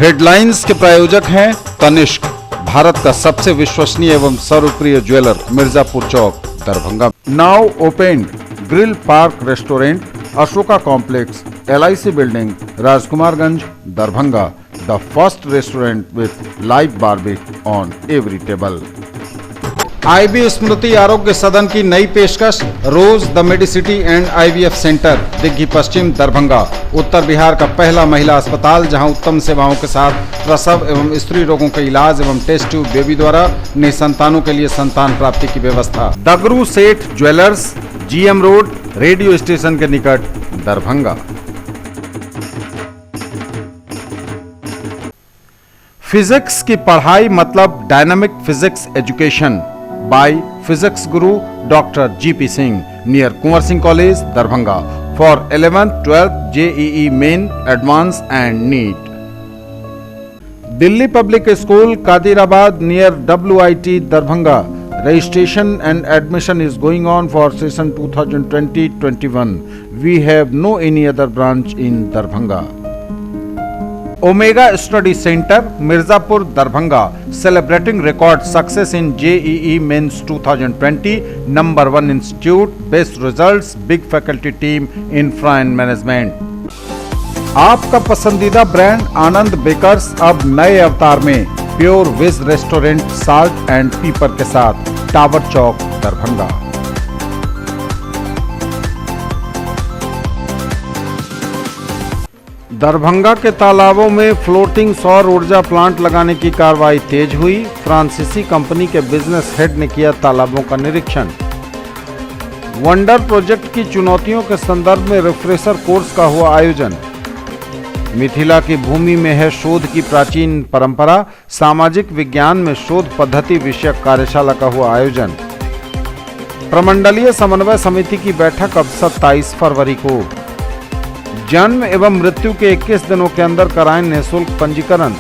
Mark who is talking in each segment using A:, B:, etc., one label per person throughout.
A: Headlines के प्रायोजक हैं तनिष्क, भारत का सबसे विश्वसनीय एवं सर्वप्रिय jeweller, Mirzapur Chowk, Darbhanga. Now opened grill park restaurant, Ashoka complex, LIC building, Rajkumarganj, Darbhanga. The first restaurant with live barbecue on every table. IB Smriti Arogya Sadan की नई पेशकश, rose the medicity and IVF centre, Digghi Pashchim, Darbhanga. उत्तर बिहार का पहला महिला अस्पताल जहां उत्तम सेवाओं के साथ प्रसव एवं स्त्री रोगों के इलाज एवं टेस्ट ट्यूब बेबी द्वारा निसंतानों के लिए संतान प्राप्ति की व्यवस्था। Dagru Seth jewellers, GM road, radio station के निकट, दरभंगा। फिजिक्स की पढ़ाई मतलब dynamic physics education by physics Guru doctor GP Singh, near Kunwar Singh college, Darbhanga, for 11th 12th JEE main, advance and NEET. Delhi public school Kadirabad near WIT, Darbhanga. Registration and admission is going on for session 2020-21. We have no any other branch in Darbhanga. Omega Study Center, Mirzapur, Darbhanga, celebrating record success in JEE Mains 2020, number 1 institute, best results, big faculty team, infra and management. आपका पसंदीदा brand आनंद bakers अब नए अवतार में, pure veg restaurant, salt and pepper के साथ, tower चौक, दरभंगा। दरभंगा के तालाबों में फ्लोटिंग सौर ऊर्जा प्लांट लगाने की कार्रवाई तेज हुई। फ्रांसीसी कंपनी के बिजनेस हेड ने किया तालाबों का निरीक्षण। वंडर प्रोजेक्ट की चुनौतियों के संदर्भ में रिफ्रेशर कोर्स का हुआ आयोजन। मिथिला की भूमि में है शोध की प्राचीन परंपरा, सामाजिक विज्ञान में शोध पद्धति विषयक कार्यशाला का हुआ आयोजन। प्रमंडलीय समन्वय समिति की बैठक अब 27 फरवरी को। जन्म एवं मृत्यु के 21 दिनों के अंदर कराएं निःशुल्क पंजीकरण।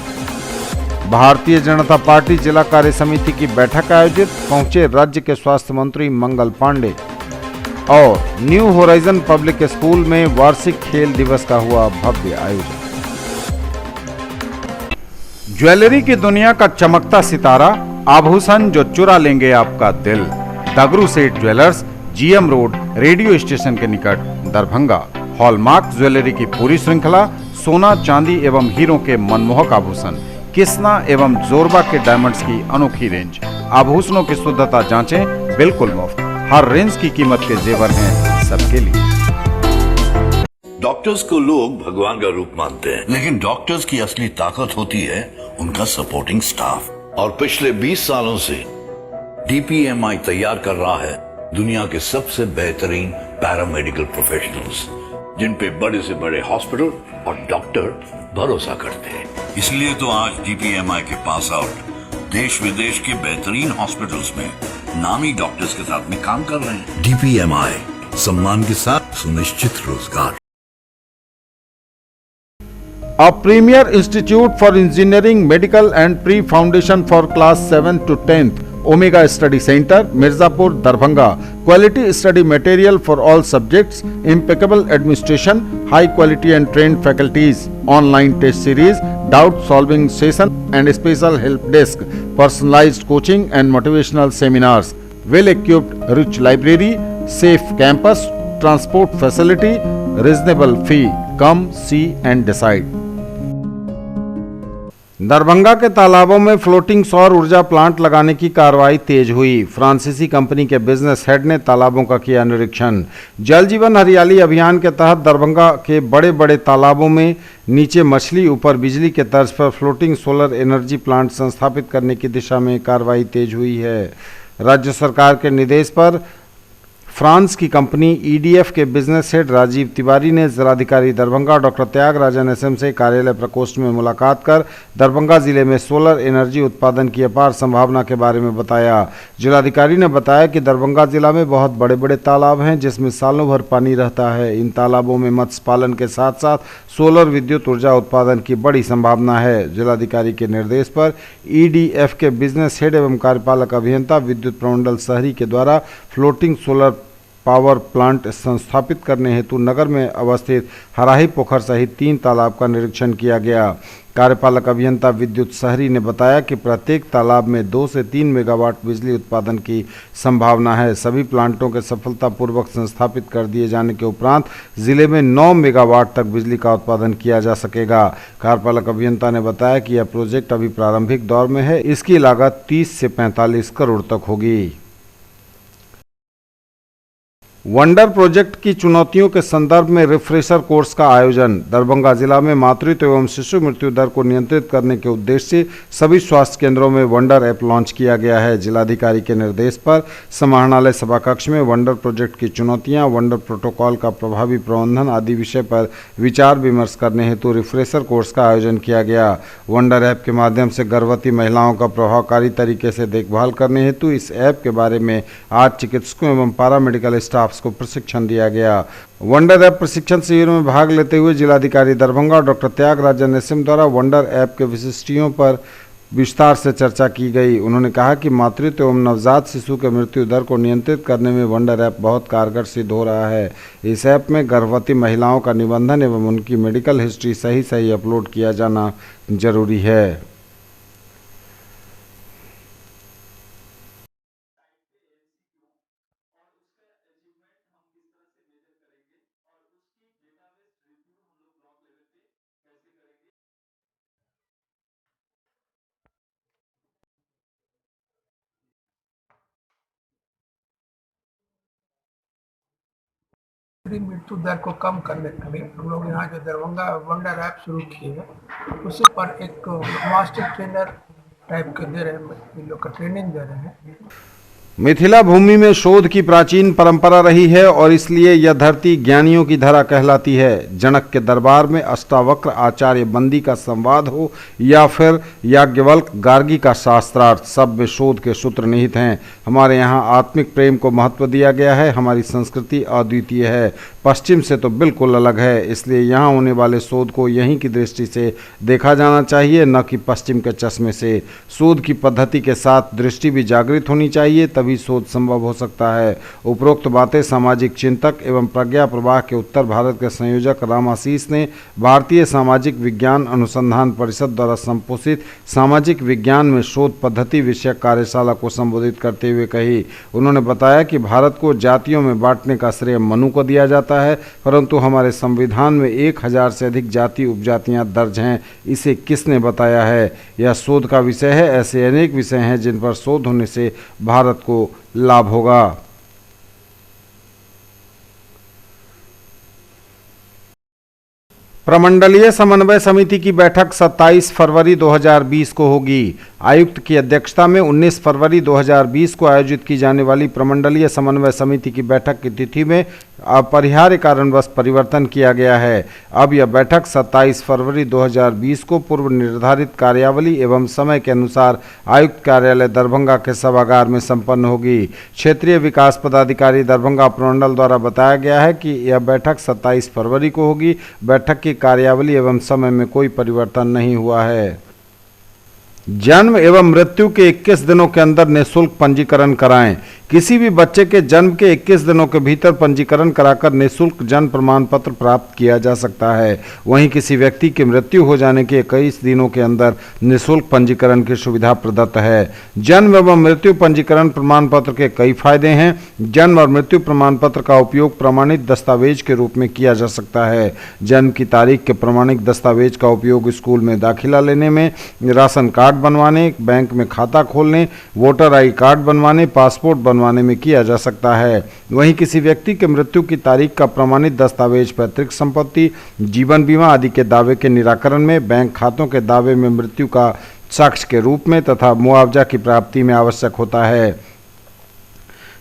A: भारतीय जनता पार्टी जिला कार्य समिति की बैठक आयोजित, पहुंचे राज्य के स्वास्थ्य मंत्री मंगल पांडे। और न्यू होराइजन पब्लिक स्कूल में वार्षिक खेल दिवस का हुआ भव्य आयोजन। ज्वेलरी की दुनिया का चमकता सितारा, आभूषण जो चुरा लेंगे आपका दिल। दगरू Seth jewellers, GM road, radio station के निकट, दरभंगा। हॉलमार्क ज्वेलरी की पूरी श्रृंखला, सोना, चांदी एवं हीरों के मनमोहक आभूषण, किस्ना एवं जोरबा के डायमंड्स की अनोखी रेंज। आभूषणों की शुद्धता जांचें, बिल्कुल मुफ्त। हर रेंज की कीमत के जेवर हैं सबके लिए।
B: डॉक्टर्स को लोग भगवान का रूप मानते हैं, लेकिन डॉक्टर्स की असली ताकत होती है उनका सपोर्टिंग स्टाफ। और पिछले 20 सालों से DPMI तैयार कर रहा है दुनिया के सबसे बेहतरीन पैरामेडिकल प्रोफेशनल्स, जिन पे बड़े से बड़े हॉस्पिटल और डॉक्टर भरोसा करते हैं। इसलिए तो आज DPMI के पास आउट देश विदेश के बेहतरीन हॉस्पिटल्स में नामी डॉक्टर्स के साथ में काम कर रहे हैं। DPMI, सम्मान के साथ सुनिश्चित रोजगार।
A: A premier institute for engineering, medical and pre-foundation for class 7 to 10th, Omega Study Center, Mirzapur, Darbhanga. Quality study material for all subjects, impeccable administration, high quality and trained faculties, online test series, doubt solving session and special help desk, personalized coaching and motivational seminars, well equipped rich library, safe campus, transport facility, reasonable fee. Come see and decide. Darbhanga के तालाबों में floating सौर ऊर्जा plant लगाने की कार्रवाई तेज हुई। फ्रांसीसी कंपनी के बिजनेस हेड ने तालाबों का किया निरीक्षण। जल जीवन हरियाली अभियान के तहत दरभंगा के बड़े बड़े तालाबों में नीचे मछली, ऊपर बिजली के तर्ज पर फ्लोटिंग सोलर एनर्जी प्लांट संस्थापित करने की दिशा में कार्रवाई तेज हुई है। राज्य सरकार के निर्देश पर फ्रांस की कंपनी EDF के बिजनेस हेड राजीव तिवारी ने जिलाधिकारी दरभंगा डॉक्टर त्यागराजन SM से कार्यालय प्रकोष्ठ में मुलाकात कर दरभंगा जिले में सोलर एनर्जी उत्पादन की अपार संभावना के बारे में बताया। जिलाधिकारी ने बताया कि दरभंगा जिला में बहुत बड़े बड़े तालाब हैं जिसमें सालों भर पानी रहता है। इन तालाबों में मत्स्य पालन के साथ साथ सोलर विद्युत ऊर्जा उत्पादन की बड़ी संभावना है। जिलाधिकारी के निर्देश पर EDF के बिजनेस हेड एवं कार्यपालक अभियंता विद्युत प्रमंडल शहरी के द्वारा फ्लोटिंग सोलर पावर प्लांट संस्थापित करने हेतु नगर में अवस्थित हराही पोखर सहित 3 तालाब का निरीक्षण किया गया। कार्यपालक अभियंता विद्युत शहरी ने बताया कि प्रत्येक तालाब में 2 से 3 मेगावाट बिजली उत्पादन की संभावना है। सभी प्लांटों के सफलतापूर्वक संस्थापित कर दिए जाने के उपरांत जिले में 9 मेगावाट तक बिजली का उत्पादन किया जा सकेगा। कार्यपालक अभियंता ने बताया कि यह प्रोजेक्ट अभी प्रारंभिक दौर में है। इसकी लागत 30 से 45 करोड़ तक होगी। वंडर प्रोजेक्ट की चुनौतियों के संदर्भ में रिफ्रेशर कोर्स का आयोजन। दरभंगा जिला में मातृत्व एवं शिशु मृत्यु दर को नियंत्रित करने के उद्देश्य से सभी स्वास्थ्य केंद्रों में वंडर ऐप लॉन्च किया गया है। जिलाधिकारी के निर्देश पर समाहरणालय सभाकक्ष में वंडर प्रोजेक्ट की चुनौतियां, वंडर प्रोटोकॉल का प्रभावी प्रबंधन आदि विषय पर विचार विमर्श करने हेतु रिफ्रेशर कोर्स का आयोजन किया गया। वंडर ऐप के माध्यम से गर्भवती महिलाओं का प्रभावकारी तरीके से देखभाल करने हेतु इस ऐप के बारे में आज चिकित्सकों एवं पैरामेडिकल स्टाफ को प्रशिक्षण दिया गया। वंडर ऐप प्रशिक्षण शिविर में भाग लेते हुए जिलाधिकारी दरभंगा डॉक्टर त्यागराजन एसएम द्वारा वंडर ऐप के विशिष्टियों पर विस्तार से चर्चा की गई। उन्होंने कहा कि मातृत्व एवं नवजात शिशु के मृत्यु दर को नियंत्रित करने में वंडर ऐप बहुत कारगर सिद्ध हो रहा है। इस ऐप में गर्भवती महिलाओं का निबंधन एवं उनकी मेडिकल हिस्ट्री सही अपलोड किया जाना जरूरी है।
C: मृत्यु दर को कम करने के लिए हम लोग यहाँ जो दरभंगा वंडर ऐप शुरू किए हैं उसी पर एक मास्टर ट्रेनर टाइप के दे रहे हैं, इन लोग का ट्रेनिंग दे रहे हैं।
A: मिथिला भूमि में शोध की प्राचीन परंपरा रही है और इसलिए यह धरती ज्ञानियों की धरा कहलाती है। जनक के दरबार में अष्टावक्र आचार्य बंदी का संवाद हो या फिर याज्ञवल्क्य गार्गी का शास्त्रार्थ, सब में शोध के सूत्र निहित हैं। हमारे यहाँ आत्मिक प्रेम को महत्व दिया गया है। हमारी संस्कृति अद्वितीय है, पश्चिम से तो बिल्कुल अलग है। इसलिए यहाँ होने वाले शोध को यहीं की दृष्टि से देखा जाना चाहिए, न कि पश्चिम के चश्मे से। शोध की पद्धति के साथ दृष्टि भी जागृत होनी चाहिए, तभी शोध संभव हो सकता है। उपरोक्त बातें सामाजिक चिंतक एवं प्रज्ञा प्रवाह के उत्तर भारत के संयोजक राम आशीष ने भारतीय सामाजिक विज्ञान अनुसंधान परिषद द्वारा संपोषित सामाजिक विज्ञान में शोध पद्धति विषयक कार्यशाला को संबोधित करते हुए कही। उन्होंने बताया कि भारत को जातियों में बांटने का श्रेय मनु को दिया जाता है, परंतु हमारे संविधान में 1000 से अधिक जाति उपजातियां दर्ज हैं। इसे किसने बताया है? यह शोध का विषय है। ऐसे अनेक विषय हैं जिन पर शोध होने से भारत को लाभ होगा। प्रमंडलीय समन्वय समिति की बैठक 27 फरवरी 2020 को होगी। आयुक्त की अध्यक्षता में 19 फरवरी 2020 को आयोजित की जाने वाली प्रमंडलीय समन्वय समिति की बैठक की तिथि में अपरिहार्य कारणवश परिवर्तन किया गया है। अब यह बैठक 27 फरवरी 2020 को पूर्व निर्धारित कार्यावली एवं समय के अनुसार आयुक्त कार्यालय दरभंगा के सभागार में संपन्न होगी। क्षेत्रीय विकास पदाधिकारी दरभंगा प्रमंडल द्वारा बताया गया है कि यह बैठक 27 फरवरी को होगी। बैठक की कार्यावली एवं समय में कोई परिवर्तन नहीं हुआ है। जन्म एवं मृत्यु के 21 दिनों के अंदर निःशुल्क पंजीकरण कराएं। किसी भी बच्चे के जन्म के 21 दिनों के भीतर पंजीकरण कराकर निःशुल्क जन्म प्रमाण पत्र प्राप्त किया जा सकता है। वहीं किसी व्यक्ति की मृत्यु हो जाने के 21 दिनों के अंदर निःशुल्क पंजीकरण की सुविधा प्रदत्त है। जन्म एवं मृत्यु पंजीकरण प्रमाण पत्र के कई फायदे हैं। जन्म और मृत्यु प्रमाण पत्र का उपयोग प्रमाणित दस्तावेज के रूप में किया जा सकता है। जन्म की तारीख के प्रमाणित दस्तावेज का उपयोग स्कूल में दाखिला लेने में, राशन कार्ड बनवाने, बैंक में खाता खोलने, वोटर आई कार्ड बनवाने, पासपोर्ट बनवाने में किया जा सकता है। वहीं किसी व्यक्ति के मृत्यु की तारीख का प्रमाणित दस्तावेज पैतृक संपत्ति, जीवन बीमा आदि के दावे के निराकरण में, बैंक खातों के दावे में मृत्यु का साक्ष्य के रूप में तथा मुआवजा की प्राप्ति में आवश्यक होता है।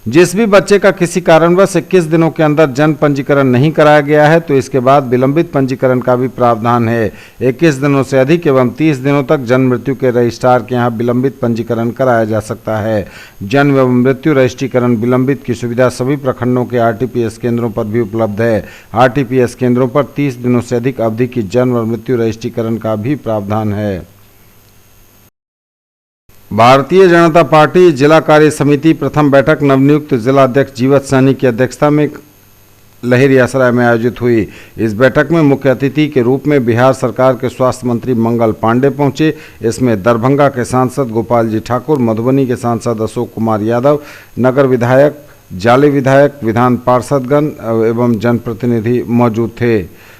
A: जिस भी बच्चे का किसी कारणवश 21 दिनों के अंदर जन्म पंजीकरण नहीं कराया गया है तो इसके बाद विलंबित पंजीकरण का भी प्रावधान है। 21 दिनों से अधिक एवं 30 दिनों तक जन्म मृत्यु के रजिस्ट्रार के यहाँ विलंबित पंजीकरण कराया जा सकता है। जन्म एवं मृत्यु रजिस्ट्रीकरण विलंबित की सुविधा सभी प्रखंडों के आरटीपीएस केंद्रों पर भी उपलब्ध है। आरटीपीएस केंद्रों पर 30 दिनों से अधिक अवधि की जन्म और मृत्यु रजिस्ट्रीकरण का भी प्रावधान है। भारतीय जनता पार्टी जिला कार्य समिति प्रथम बैठक नवनियुक्त जिला अध्यक्ष जीवत सैनी की अध्यक्षता में लहेरियासराय में आयोजित हुई। इस बैठक में मुख्य अतिथि के रूप में बिहार सरकार के स्वास्थ्य मंत्री मंगल पांडे पहुंचे। इसमें दरभंगा के सांसद गोपाल जी ठाकुर, मधुबनी के सांसद अशोक कुमार यादव, नगर विधायक, जाले विधायक, विधान पार्षदगण एवं जनप्रतिनिधि मौजूद थे।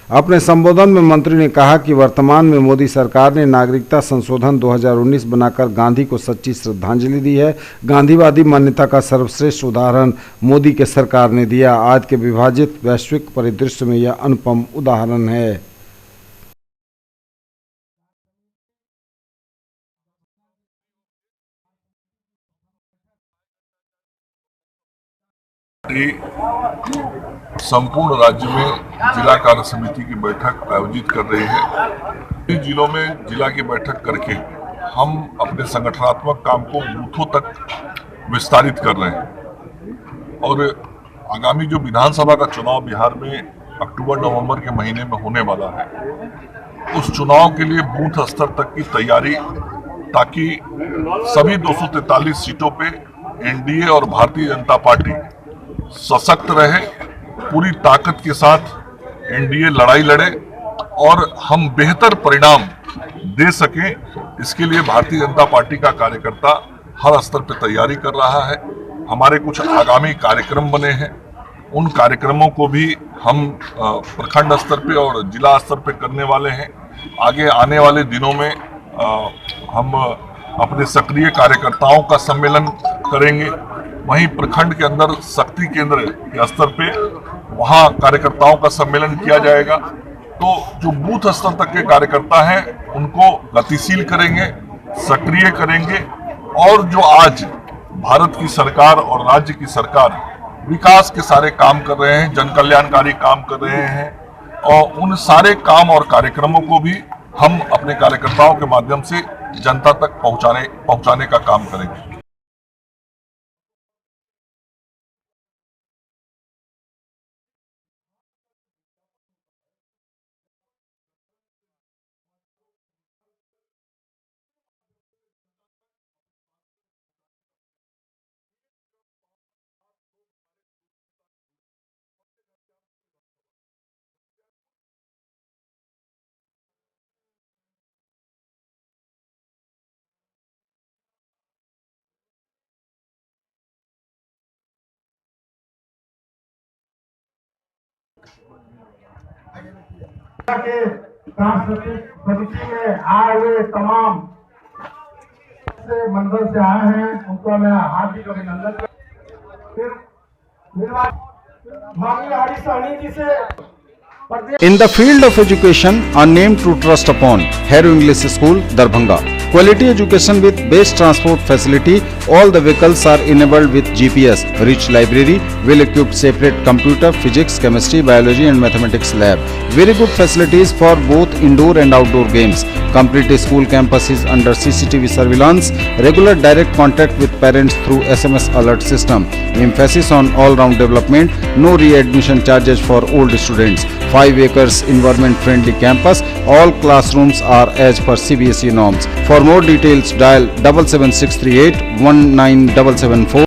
A: अपने संबोधन में मंत्री ने कहा कि वर्तमान में मोदी सरकार ने नागरिकता संशोधन 2019 बनाकर गांधी को सच्ची श्रद्धांजलि दी है। गांधीवादी मान्यता का सर्वश्रेष्ठ उदाहरण मोदी के सरकार ने दिया। आज के विभाजित वैश्विक परिदृश्य में यह अनुपम उदाहरण है।
D: संपूर्ण राज्य में जिला कार्य समिति की बैठक आयोजित कर रही है। इन जिलों में जिला की बैठक करके हम अपने संगठनात्मक काम को बूथों तक विस्तारित कर रहे हैं और आगामी जो विधानसभा का चुनाव बिहार में अक्टूबर-नवंबर के महीने में होने वाला है, उस चुनाव के लिए बूथ स्तर तक की तैयारी, ताकि सभी 243 सीटों पे एनडीए और भारतीय जनता पार्टी सशक्त रहे, पूरी ताकत के साथ एनडीए लड़ाई लड़े और हम बेहतर परिणाम दे सकें। इसके लिए भारतीय जनता पार्टी का कार्यकर्ता हर स्तर पर तैयारी कर रहा है। हमारे कुछ आगामी कार्यक्रम बने हैं, उन कार्यक्रमों को भी हम प्रखंड स्तर पे और जिला स्तर पे करने वाले हैं। आगे आने वाले दिनों में हम अपने सक्रिय कार्यकर्ताओं का सम्मेलन करेंगे। वहीं प्रखंड के अंदर शक्ति केंद्र के स्तर पे वहां कार्यकर्ताओं का सम्मेलन किया जाएगा। तो जो बूथ स्तर तक के कार्यकर्ता हैं उनको गतिशील करेंगे, सक्रिय करेंगे और जो आज भारत की सरकार और राज्य की सरकार विकास के सारे काम कर रहे हैं, जन कल्याणकारी काम कर रहे हैं, और उन सारे काम और कार्यक्रमों को भी हम अपने कार्यकर्ताओं के माध्यम से जनता तक पहुंचाने का काम करेंगे।
E: के सांस्कृतिक समिति में आए हुए तमाम मंडल से आए हैं, उनको मैं हार्दिक अभिनंदन करता हूं।
A: In the field of education, a name to trust upon, Hero English School, Darbhanga. Quality education with best transport facility. All the vehicles are enabled with GPS. Rich library, well-equipped separate computer, physics, chemistry, biology and mathematics lab. Very good facilities for both indoor and outdoor games. Complete school campus is under CCTV surveillance. Regular direct contact with parents through SMS alert system. Emphasis on all-round development. No re-admission charges for old students. 5 acres environment-friendly campus. All classrooms are as per CBSE norms. For more details, dial 77638 19774.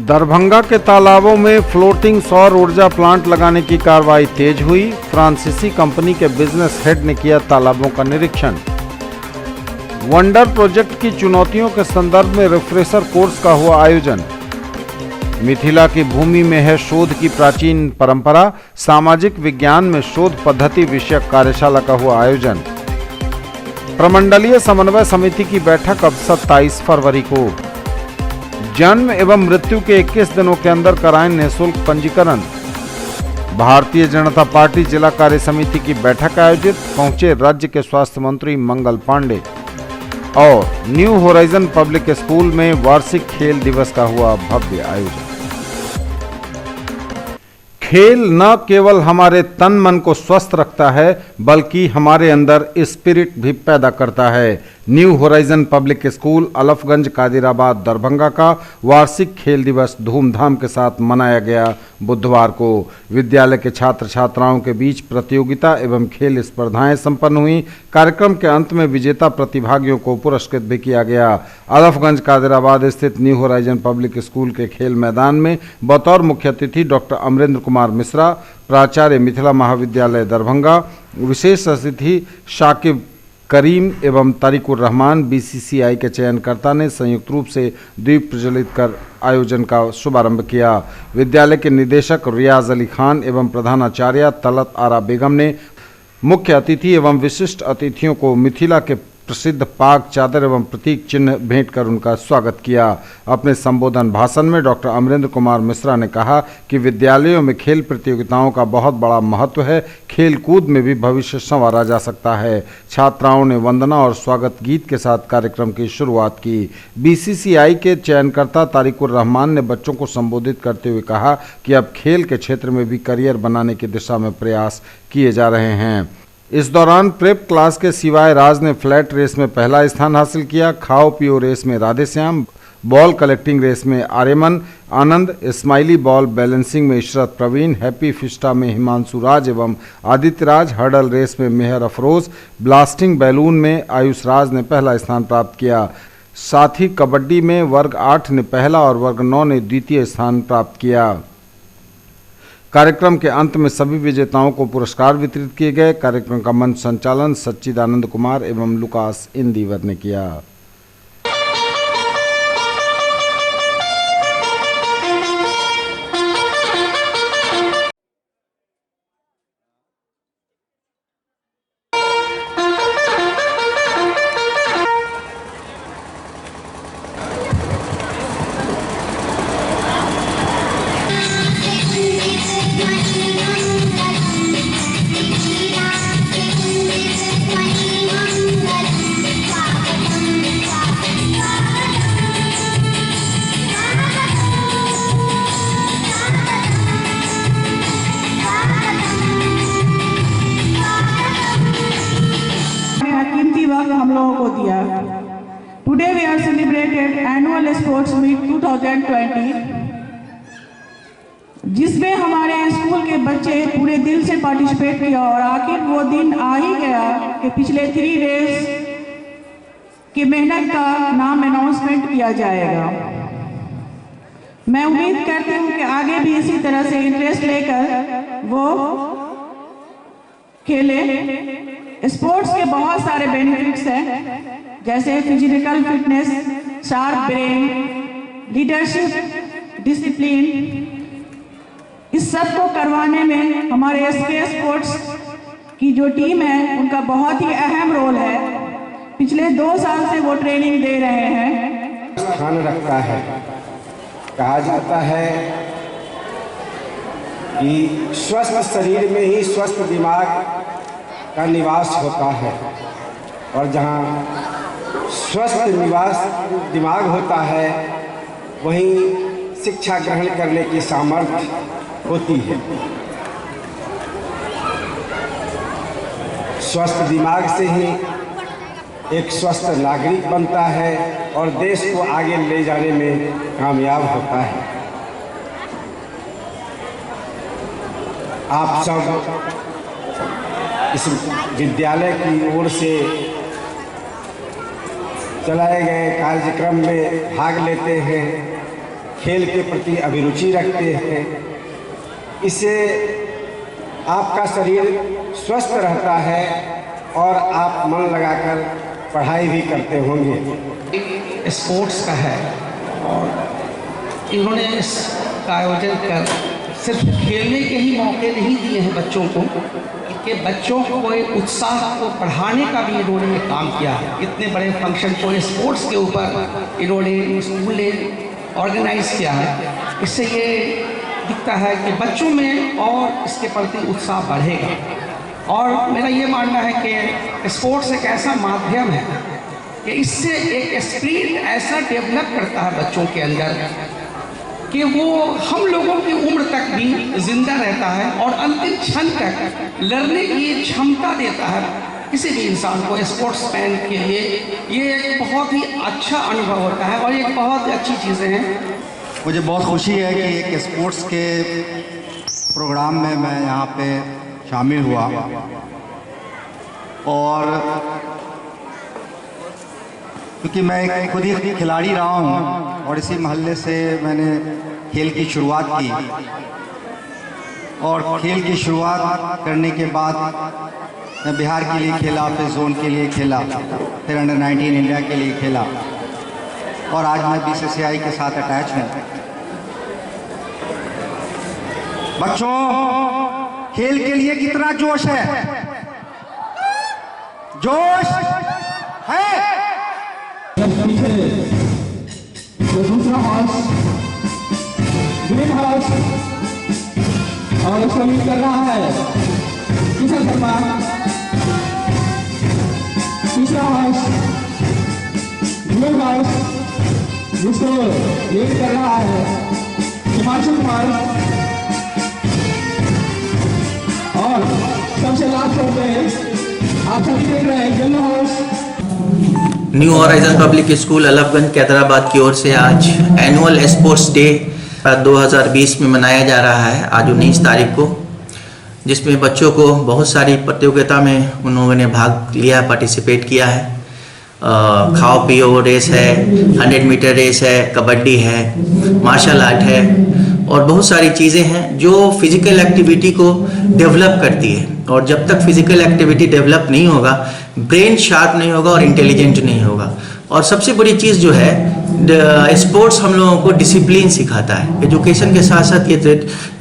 A: Darbhanga के तालाबों में floating सौर ऊर्जा plant लगाने की कार्रवाई तेज हुई। फ्रांसीसी कंपनी के बिजनेस हेड ने किया तालाबों का निरीक्षण। वंडर प्रोजेक्ट की चुनौतियों के संदर्भ में रिफ्रेशर कोर्स का हुआ आयोजन। मिथिला की भूमि में है शोध की प्राचीन परंपरा। सामाजिक विज्ञान में शोध पद्धति विषयक कार्यशाला का हुआ आयोजन। प्रमंडलीय समन्वय समिति की बैठक अब 27 फरवरी को। जन्म एवं मृत्यु के 21 दिनों के अंदर कराएं निःशुल्क पंजीकरण। भारतीय जनता पार्टी जिला कार्य समिति की बैठक आयोजित, पहुंचे राज्य के स्वास्थ्य मंत्री मंगल पांडे। और न्यू होराइजन पब्लिक स्कूल में वार्षिक खेल दिवस का हुआ भव्य आयोजन। खेल न केवल हमारे तन मन को स्वस्थ रखता है, बल्कि हमारे अंदर स्पिरिट भी पैदा करता है। New horizon public school Alafganj Kadirabad Darbhanga का वार्षिक खेल दिवस धूमधाम के साथ मनाया गया। बुधवार को विद्यालय के छात्र छात्राओं के बीच प्रतियोगिता एवं खेल स्पर्धाएं संपन्न हुई। कार्यक्रम के अंत में विजेता प्रतिभागियों को पुरस्कृत भी किया गया। अलफगंज कादिराबाद स्थित न्यू होराइजन पब्लिक स्कूल के खेल मैदान में बतौर मुख्य अतिथि डॉक्टर अमरेंद्र कुमार मिश्रा, प्राचार्य मिथिला महाविद्यालय दरभंगा, विशेष अतिथि शाकिब करीम एवं तारिकुर रहमान, बीसीसीआई के चयनकर्ता ने संयुक्त रूप से दीप प्रज्वलित कर आयोजन का शुभारंभ किया। विद्यालय के निदेशक रियाज अली खान एवं प्रधानाचार्य तलत आरा बेगम ने मुख्य अतिथि एवं विशिष्ट अतिथियों को मिथिला के प्रसिद्ध पाग चादर एवं प्रतीक चिन्ह भेंट कर उनका स्वागत किया। अपने संबोधन भाषण में डॉक्टर अमरेंद्र कुमार मिश्रा ने कहा कि विद्यालयों में खेल प्रतियोगिताओं का बहुत बड़ा महत्व है। खेल कूद में भी भविष्य संवारा जा सकता है। छात्राओं ने वंदना और स्वागत गीत के साथ कार्यक्रम की शुरुआत की। बीसीसीआई के चयनकर्ता तारिकुर रहमान ने बच्चों को संबोधित करते हुए कहा कि अब खेल के क्षेत्र में भी करियर बनाने की दिशा में प्रयास किए जा रहे हैं। इस दौरान प्रेप क्लास के सिवाय राज ने फ्लैट रेस में पहला स्थान हासिल किया। खाओ पियो रेस में राधेश्याम, बॉल कलेक्टिंग रेस में आर्यमन आनंद, स्माइली बॉल बैलेंसिंग में इशरत प्रवीण, हैप्पी फिस्टा में हिमांशु राज एवं आदित्य राज, हर्डल रेस में मेहर अफरोज, ब्लास्टिंग बैलून में आयुष राज ने पहला स्थान प्राप्त किया। साथ ही कबड्डी में वर्ग 8 ने पहला और वर्ग 9 ने द्वितीय स्थान प्राप्त किया। कार्यक्रम के अंत में सभी विजेताओं को पुरस्कार वितरित किए गए। कार्यक्रम का मंच संचालन सच्चिदानंद कुमार एवं लुकास इंदीवर ने किया।
F: हम लोगों को दिया। Today we are celebrated annual sports meet 2020, जिसमें हमारे स्कूल के बच्चे पूरे दिल से पार्टिसिपेट किया और आखिर वो दिन आ ही गया कि पिछले 3 डेज की मेहनत का नाम अनाउंसमेंट किया जाएगा। मैं उम्मीद करती हूँ कि आगे भी इसी तरह से इंटरेस्ट लेकर वो खेले। स्पोर्ट्स के बहुत सारे बेनिफिट्स हैं, जैसे physical fitness, sharp brain, leadership, discipline. इस सब को करवाने में हमारे एसके स्पोर्ट्स की जो टीम है उनका बहुत ही अहम रोल है। पिछले 2 साल से वो ट्रेनिंग दे रहे हैं।
G: स्थान रखता है। कहा जाता है कि स्वस्थ शरीर में ही स्वस्थ दिमाग का निवास होता है, और जहाँ स्वस्थ दिमाग होता है वहीं शिक्षा ग्रहण करने की सामर्थ्य होती है। स्वस्थ दिमाग से ही एक स्वस्थ नागरिक बनता है और देश को आगे ले जाने में कामयाब होता है। आप सब इस विद्यालय की ओर से चलाए गए कार्यक्रम में भाग लेते हैं, खेल के प्रति अभिरुचि रखते हैं। इससे आपका शरीर स्वस्थ रहता है और आप मन लगाकर पढ़ाई भी करते होंगे।
H: स्पोर्ट्स का है और इन्होंने इसका आयोजन कर सिर्फ खेलने के ही मौके नहीं दिए हैं बच्चों को, कि बच्चों को एक उत्साह को बढ़ाने का भी इन्होंने ये काम किया है। इतने बड़े फंक्शन को स्पोर्ट्स के ऊपर इन्होंने स्कूल ने ऑर्गेनाइज किया है। इससे ये दिखता है कि बच्चों में और इसके प्रति उत्साह बढ़ेगा। और मेरा ये मानना है कि स्पोर्ट्स एक ऐसा माध्यम है कि इससे एक स्पिरिट ऐसा डेवलप करता है बच्चों के अंदर कि वो हम लोगों की उम्र तक भी जिंदा रहता है और अंतिम क्षण तक लड़ने की क्षमता देता है। किसी भी इंसान को, स्पोर्ट्समैन के लिए ये एक बहुत ही अच्छा अनुभव होता है और ये बहुत अच्छी चीज़ें हैं।
I: मुझे बहुत खुशी है कि एक स्पोर्ट्स के प्रोग्राम में मैं यहाँ पे शामिल हुआ और क्योंकि मैं खुद ही खिलाड़ी रहा हूँ और इसी महल्ले से मैंने खेल की शुरुआत की और खेल की शुरुआत करने के बाद मैं बिहार के लिए खेला, फिर जोन के लिए खेला, फिर अंडर 19 इंडिया के लिए खेला और आज मैं BCCI के साथ अटैच हूँ। बच्चों, खेल के लिए कितना जोश है? जोश है?
E: पीछे जो दूसरा हाउस ग्रीन हाउस और उसको लीड कर रहा है किशन शर्मा। तीसरा हाउस ब्लू हाउस जिसको लीड कर रहा है हिमांशु कुमार और सबसे लास्ट पे आप सभी देख रहे हैं yellow house.
J: New horizon public school Allabhganj Kadirabad की ओर से आज एनुअल स्पोर्ट्स डे 2020 में मनाया जा रहा है, आज 19 तारीख को, जिसमें बच्चों को बहुत सारी प्रतियोगिता में उन्होंने भाग लिया, पार्टिसिपेट किया है। खाओ पियो रेस है, 100 मीटर रेस है, कबड्डी है, मार्शल आर्ट है और बहुत सारी चीज़ें हैं जो फिजिकल एक्टिविटी को डेवलप करती है। और जब तक फिजिकल एक्टिविटी डेवलप नहीं होगा, ब्रेन शार्प नहीं होगा और इंटेलिजेंट नहीं होगा। और सबसे बड़ी चीज़ जो है, स्पोर्ट्स हम लोगों को डिसिप्लिन सिखाता है। एजुकेशन के साथ साथ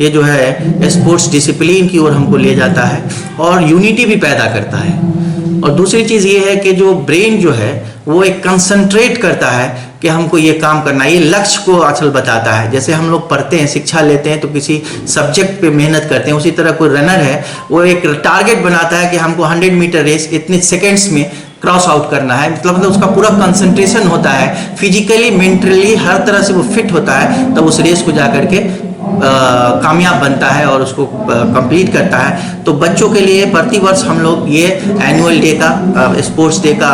J: ये जो है स्पोर्ट्स डिसिप्लिन की ओर हमको ले जाता है और यूनिटी भी पैदा करता है। और दूसरी चीज़ ये है कि जो ब्रेन जो है वो एक कंसंट्रेट करता है कि हमको ये काम करना है, ये लक्ष्य को असल बताता है। जैसे हम लोग पढ़ते हैं, शिक्षा लेते हैं तो किसी सब्जेक्ट पे मेहनत करते हैं, उसी तरह कोई रनर है वो एक टारगेट बनाता है कि हमको 100 मीटर रेस इतने सेकेंड्स में क्रॉस आउट करना है। मतलब उसका पूरा कंसंट्रेशन होता है, फिजिकली मेंटली हर तरह से वो फिट होता है, तब उस रेस को जा करके कामयाब बनता है और उसको कंप्लीट करता है। तो बच्चों के लिए प्रतिवर्ष हम लोग ये एनुअल डे का, स्पोर्ट्स डे का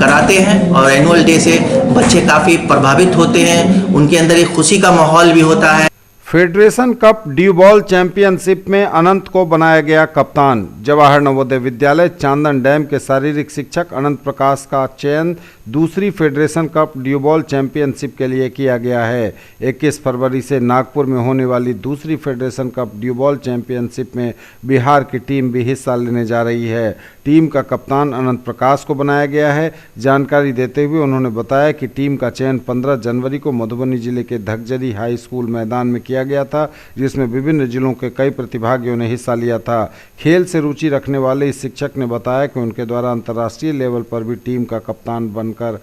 J: कराते हैं और एनुअल डे से बच्चे काफ़ी प्रभावित होते हैं, उनके अंदर एक खुशी का माहौल भी होता है।
A: Federation cup due ball championship में अनंत को बनाया गया कप्तान। जवाहर नवोदय विद्यालय चांदन डैम के शारीरिक शिक्षक अनंत प्रकाश का चयन दूसरी federation cup due ball championship के लिए किया गया है। 21 फरवरी से नागपुर में होने वाली दूसरी federation cup due ball championship में बिहार की टीम भी हिस्सा लेने जा रही है। टीम का कप्तान अनंत प्रकाश को बनाया गया है। जानकारी देते हुए उन्होंने बताया कि टीम का चयन 15 जनवरी को मधुबनी जिले के धगजरी हाई स्कूल मैदान में किया गया था, जिसमें विभिन्न जिलों के कई प्रतिभागियों ने हिस्सा लिया था। खेल से रुचि रखने वाले इस शिक्षक ने बताया कि उनके द्वारा अंतर्राष्ट्रीय लेवल पर भी टीम का कप्तान बनकर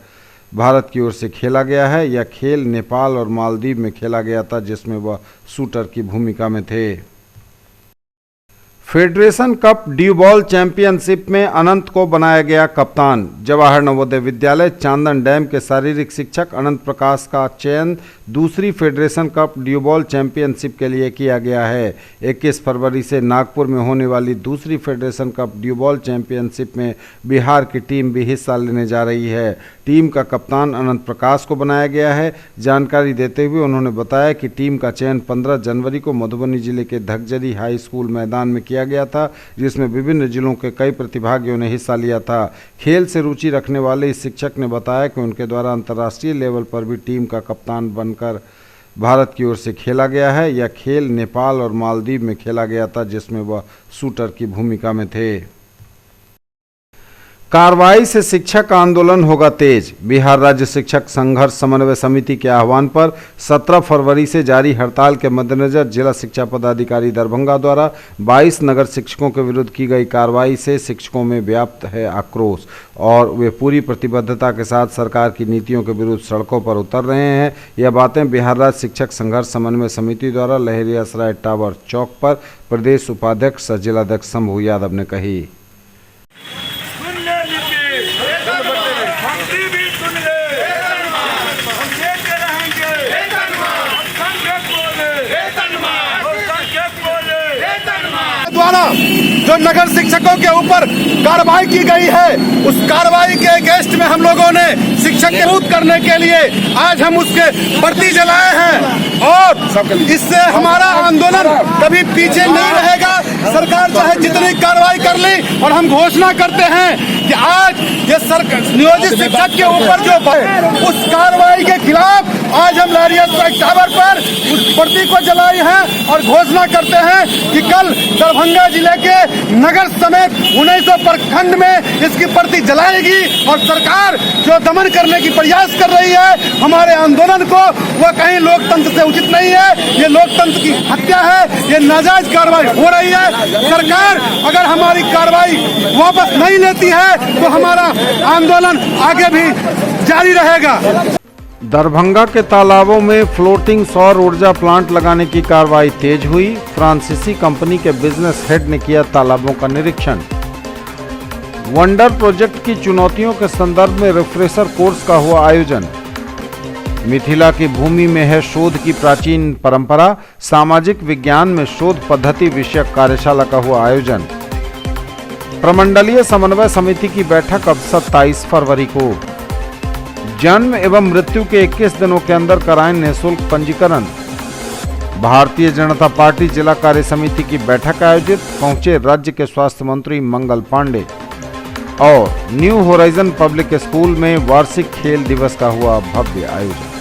A: भारत की ओर से खेला गया है। यह खेल नेपाल और मालदीव में खेला गया था, जिसमें वह शूटर की भूमिका में थे। Federation cup due ball championship में अनंत को बनाया गया कप्तान। जवाहर नवोदय विद्यालय चांदन डैम के शारीरिक शिक्षक अनंत प्रकाश का चयन दूसरी federation cup due ball championship के लिए किया गया है। 21 फरवरी से नागपुर में होने वाली दूसरी federation cup due ball championship में बिहार की टीम भी हिस्सा लेने जा रही है। टीम का कप्तान अनंत प्रकाश को बनाया गया है। जानकारी देते हुए उन्होंने बताया कि टीम का चयन 15 जनवरी को मधुबनी जिले के धगजरी हाई स्कूल मैदान में किया गया था, जिसमें विभिन्न जिलों के कई प्रतिभागियों ने हिस्सा लिया था। खेल से रुचि रखने वाले इस शिक्षक ने बताया कि उनके द्वारा अंतर्राष्ट्रीय लेवल पर भी टीम का कप्तान बनकर भारत की ओर से खेला गया है। यह खेल नेपाल और मालदीव में खेला गया था, जिसमें वह शूटर की भूमिका में थे। कार्रवाई से शिक्षक आंदोलन होगा तेज। बिहार राज्य शिक्षक संघर्ष समन्वय समिति के आह्वान पर 17 फरवरी से जारी हड़ताल के मद्देनजर जिला शिक्षा पदाधिकारी दरभंगा द्वारा 22 नगर शिक्षकों के विरुद्ध की गई कार्रवाई से शिक्षकों में व्याप्त है आक्रोश और वे पूरी प्रतिबद्धता के साथ सरकार की नीतियों के विरुद्ध सड़कों पर उतर रहे हैं। यह बातें बिहार राज्य शिक्षक संघर्ष समन्वय समिति द्वारा लहरियासराय टावर चौक पर प्रदेश उपाध्यक्ष सह जिलाध्यक्ष शंभू यादव ने कही।
K: द्वारा जो नगर शिक्षकों के ऊपर कार्रवाई की गई है, उस कार्रवाई के अगेंस्ट में हम लोगों ने शिक्षक के विरोध करने के लिए आज हम उसके वर्दी जलाए हैं और इससे हमारा आंदोलन कभी पीछे नहीं रहेगा। सरकार चाहे जितनी कार्रवाई कर ले, और हम घोषणा करते हैं कि आज ये नियोजित शिक्षक के ऊपर जो उस कार्रवाई के खिलाफ आज हम लहरिया टावर पर उस वर्दी को जलाई है और घोषणा करते हैं कि कल दरभंगा जिले के नगर समेत 1900 प्रखंड में इसकी वर्दी जलाएगी और सरकार जो दमन करने की प्रयास कर रही है हमारे आंदोलन को, वह कहीं लोकतंत्र से उचित नहीं है। ये लोकतंत्र की हत्या है, ये नाजायज कार्रवाई हो रही है। सरकार अगर हमारी कार्रवाई वापस नहीं लेती है तो हमारा आंदोलन आगे भी जारी रहेगा।
A: दरभंगा के तालाबों में फ्लोटिंग सौर ऊर्जा प्लांट लगाने की कार्रवाई तेज हुई। फ्रांसीसी कंपनी के बिजनेस हेड ने किया तालाबों का निरीक्षण। वंडर प्रोजेक्ट की चुनौतियों के संदर्भ में रिफ्रेशर कोर्स का हुआ आयोजन। मिथिला की भूमि में है शोध की प्राचीन परंपरा, सामाजिक विज्ञान में शोध पद्धति विषयक कार्यशाला का हुआ आयोजन। प्रमंडलीय समन्वय समिति की बैठक अब 27 फरवरी को। जन्म एवं मृत्यु के 21 दिनों के अंदर कराएं निःशुल्क पंजीकरण। भारतीय जनता पार्टी जिला कार्य समिति की बैठक आयोजित, पहुंचे राज्य के स्वास्थ्य मंत्री मंगल पांडे। और न्यू होराइजन पब्लिक स्कूल में वार्षिक खेल दिवस का हुआ भव्य आयोजन।